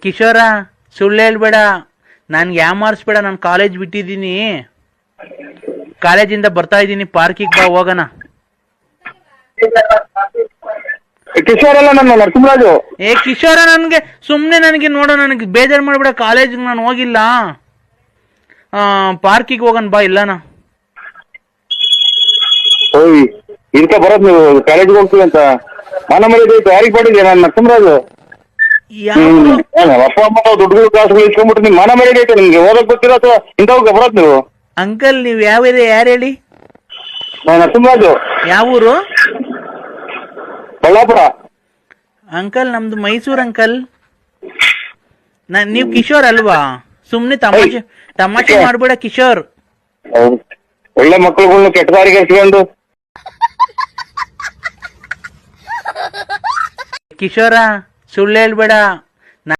ಕಿಶೋರ, ಸುಳ್ಳು ಹೇಳ್ಬೇಡ, ನನ್ಗೆ ಯಾಮಾರಿಸ್ಬೇಡ. ನಾನು ಕಾಲೇಜ್ ಬಿಟ್ಟಿದ್ದೀನಿ, ಕಾಲೇಜಿಂದ ಬರ್ತಾ ಇದ್ದೀನಿ, ಪಾರ್ಕಿಗೆ ಬಾ ಹೋಗೋಣ. ಕಿಶೋರ್ ಅಲ್ಲ, ನನ್ನ ನರಸಿಂಹರಾಜು. ಕಿಶೋರ, ನನ್ಗೆ ಸುಮ್ನೆ ನನಗೆ ನೋಡೋ, ನನಗೆ ಬೇಜಾರು ಮಾಡ್ಬೇಡ. ಕಾಲೇಜಿಗೆ ನಾನು ಹೋಗಿಲ್ಲ, ಪಾರ್ಕಿಗೆ ಹೋಗೋಣ ಬಾ. ಇಲ್ಲನಾ ಓಯ್, ಇದಕ್ಕೆ ಬರೋದು ನೀವು ಕಾಲೇಜ್ಗೆ ಹೋಗ್ತೀವಿ ಅಂತ ಮಾನ ಮರ್ಯಾದೆ ಐತೆ ಯಾರಿಗೆ ಮಾಡಿದ್ಯಾ? ನಾನು ನರಸಿಂಹರಾಜು. ಅಪ್ಪ ಅಮ್ಮ ದುಡ್ಡು ಕಾಸುಗಳು ಇಸ್ಕೊಂಡ್ಬಿಟ್ಟು ನಿಮ್ ಮಾನ ಮರ್ಯಾದೆ ಐತೆ ನಿಮ್ಗೆ? ಓದಕ್ ಗೊತ್ತಿರೋ ಅಥವಾ ಇಂಥವ್ಗೆ ಬರೋದು ನೀವು? ಅಂಕಲ್, ನೀವು ಯಾವ ಯಾರು ಹೇಳಿ? ನಾನು ನರಸಿಂಹರಾಜು. ಯಾವ ಊರು? ಬಳ್ಳಾಪುರ. ಅಂಕಲ್, ನಮ್ದು ಮೈಸೂರು ಅಂಕಲ್. ನೀವು ಕಿಶೋರ್ ಅಲ್ವಾ? ಸುಮ್ನೆ ತಮಾಷೆ ಮಾಡ್ಬೇಡ ಕಿಶೋರ್. ಒಳ್ಳೆ ಮಕ್ಕಳುಗಳನ್ನ ಕೆಟ್ಟ ದಾರಿಗೆ ಹಚ್ಕೊಂಡು. ಕಿಶೋರ, ಸುಳ್ಳು ಹೇಳ್ಬೇಡ.